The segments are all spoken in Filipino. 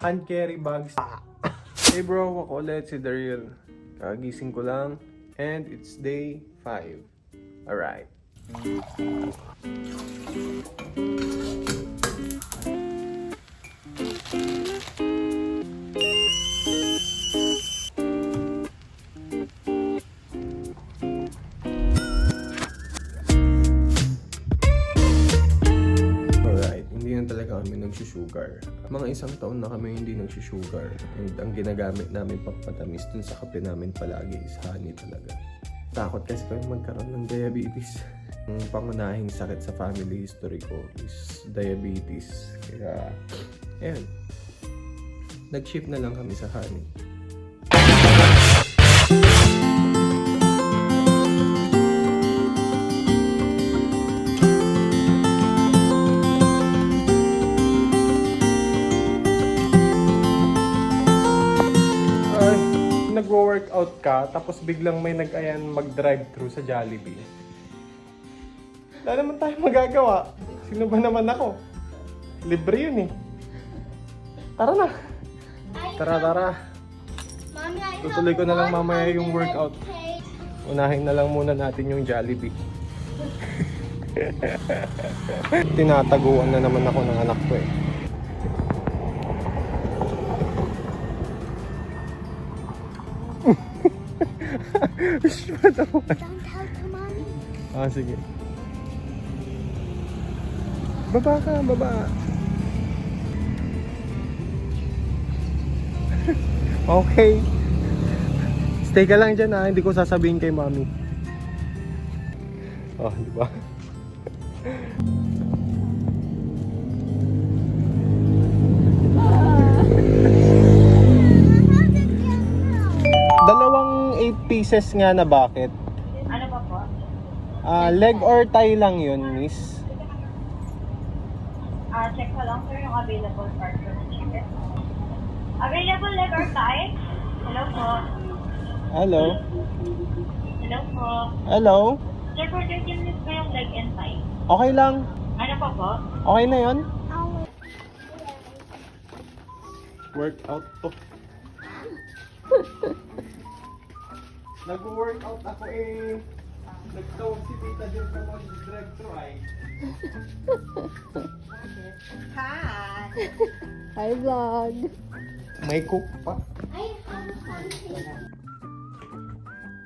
Hand carry bags. Hey bro, ako ulit si Daryl. Kagising ko lang. And it's day 5. Alright. Talaga kami nagsusugar. Mga 1 taon na kami hindi nagsusugar. And ang ginagamit namin pampatamis dun sa kape namin palagi is honey talaga. Takot kasi kami magkaroon ng diabetes. Ang pangunahing sakit sa family history ko is diabetes. Kaya, ayun. Nag-shift na lang kami sa honey. Nagwo-workout ka, tapos biglang may nag-ayan mag-drive-thru sa Jollibee. Wala naman tayo magagawa. Sino ba naman ako? Libre yun eh. Tara na. Tara. Tutuloy ko na lang mamaya yung workout. Unahin na lang muna natin yung Jollibee. Tinataguan na naman ako ng anak ko eh. Don't tell to mommy. Ah, sige. Baba ka, baba. Okay. Stay ka lang dyan ha, hindi ko sasabihin kay mommy. Oh, di ba? Dalawang 8 pieces nga na bucket. Ano pa po? Leg or thigh lang yun, miss. Check ko lang sir yung available part for the chicken. Available leg or thigh? Hello po. Hello? Hello po. Hello? Sir, for 30 minutes ko yung leg and thigh. Okay lang. Ano pa po? Okay na yun? Workout to. Nag-workout ako eh. Nagtawag si Tita dyan sa mag-drive-thru ay. Hi! Hi, vlog. May cook pa.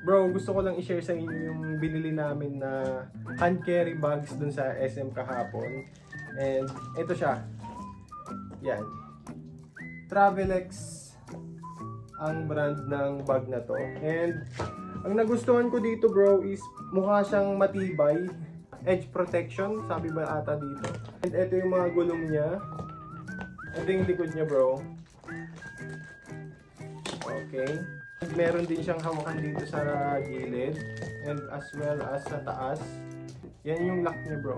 Bro, gusto ko lang i-share sa inyo yung binili namin na hand carry bags dun sa SM kahapon. And ito siya. Yan. Travelex ang brand ng bag na to. And ang nagustuhan ko dito bro is mukha siyang matibay. Edge protection, sabi ba ata dito. And ito yung mga gulong niya. Ito yung likod niya bro. Okay. And meron din siyang hawakan dito sa gilid. And as well as sa taas. Yan yung lock niya bro.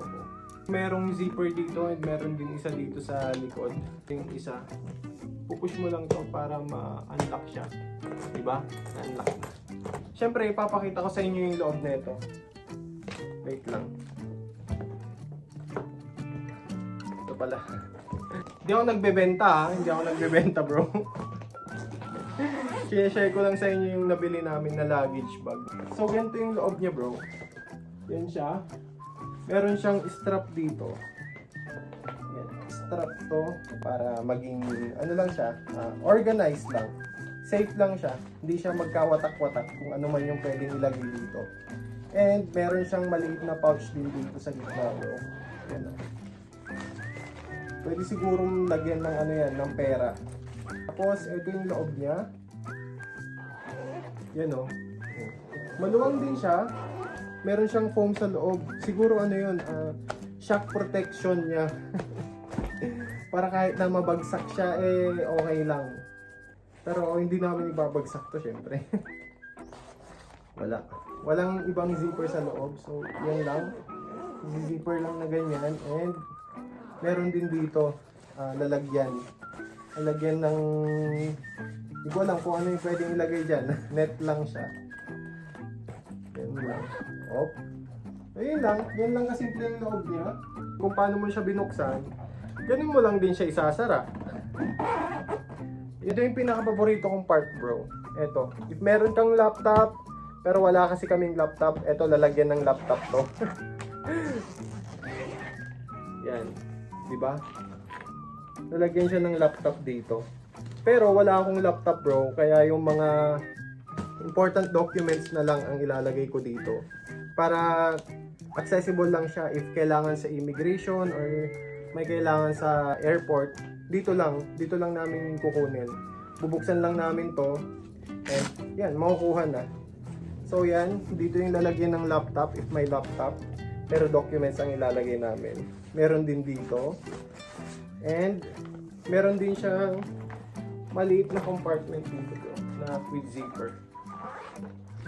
Merong zipper dito and meron din isa dito sa likod. Yung isa. Pupush mo lang to para ma-unlock siya. Diba? Na-unlock na. Siyempre, ipapakita ko sa inyo yung loob nito. Wait lang. Ito pala. Hindi ako nagbebenta ha. Hindi ako nagbebenta bro. Share ko lang sa inyo yung nabili namin na luggage bag. So, ganito yung loob niya bro. Yan siya. Meron siyang strap dito. Yan. Strap to para maging ano lang siya, organized lang. Safe lang siya. Hindi siya magkawatak-watak kung ano man yung pwedeng ilagay dito. And meron siyang maliit na pouch din dito sa gitna bro. Yan. Pwede sigurong lagyan ng ano yan, ng pera. Tapos ito yung loob niya. Yan o. Maluwang din siya. Meron siyang foam sa loob. Siguro ano yun, shock protection niya. Para kahit na mabagsak siya, eh okay lang. Pero hindi namin ibabagsak to syempre. Wala. Walang ibang zipper sa loob. So, yan lang. Zipper lang na ganyan. And meron din dito lalagyan. Lalagyan ng... Hindi ko alam kung ano yung pwedeng ilagay dyan. Net lang siya. Yan lang. Ayun lang. Yan lang kasimple yung loob niya. Kung paano mo siya binuksan. ganun mo lang din siya isasara. Ito yung pinaka-paborito kong part, bro. Ito, if meron kang laptop, pero wala kasi kaming laptop, ito lalagyan ng laptop to. Yan, di ba? Lalagyan siya ng laptop dito. Pero wala akong laptop, bro, kaya yung mga important documents na lang ang ilalagay ko dito. Para accessible lang siya if kailangan sa immigration or may kailangan sa airport. Dito lang namin kukunin. Bubuksan lang namin to. And yan, makukuha na. So yan, dito yung lalagyan ng laptop if may laptop. Pero documents ang ilalagay namin. Meron din dito. And meron din siyang maliit na compartment dito bro, na with zipper.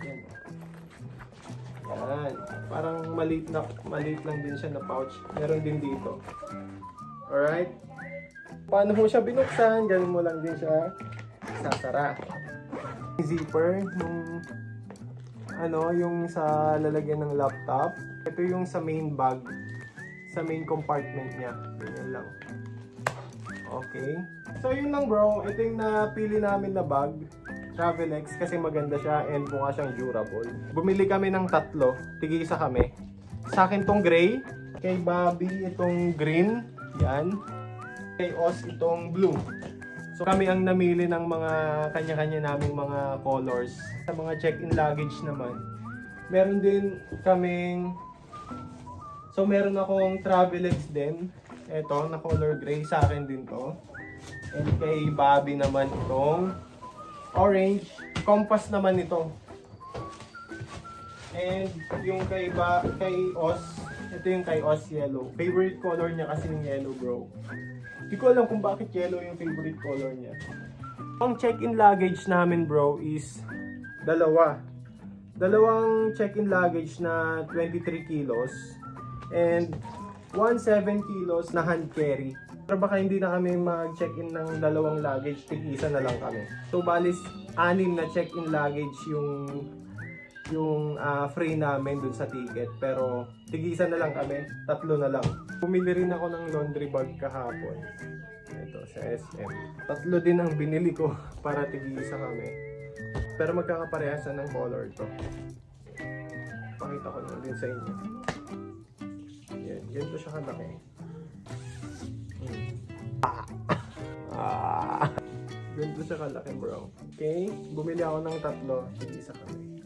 Yan. Yan. Parang maliit lang din siya na pouch. Meron din dito. Alright? Paano mo siya binuksan? Ganun mo lang din siya sasara. Zipper nung yung sa lalagyan ng laptop. Ito yung sa main bag, sa main compartment niya. Ganyan lang. Okay. So yun lang bro, ito yung napili namin na bag, Travelex, kasi maganda siya and mukha siyang durable. Bumili kami ng 3, tig-isa kami. Sa akin tong gray, kay Bobby itong green, yan. Kay Oz itong blue. So kami ang namili ng mga kanya-kanya naming mga colors. Sa mga check-in luggage naman, meron din kaming, so meron akong Travelex din. Ito, na color gray, sa akin din to. And kay Bobby naman itong orange. Compass naman ito. And yung kay Oz, ito yung kay Oz yellow. Favorite color niya kasi yung yellow bro. Hindi ko alam kung bakit yellow yung favorite color niya. Ang check-in luggage namin bro is dalawang check-in luggage na 23 kilos and 7 kilos na hand carry. Pero baka hindi na kami mag-check-in ng dalawang luggage, tig-isa na lang kami. So balis 6 na check-in luggage yung free namin dun sa ticket. Pero tig-isa na lang kami, 3 na lang. Bumili rin ako ng laundry bag kahapon. Ito sa SM. 3 din ang binili ko para tig-isa kami. Pero magkakaparehas na ng color to. Pakita ko na din sa inyo. Yan, ganito siya kalaki. Ganito siya kalaki bro. Okay, bumili ako ng 3, tig-isa kami.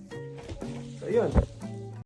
So yun.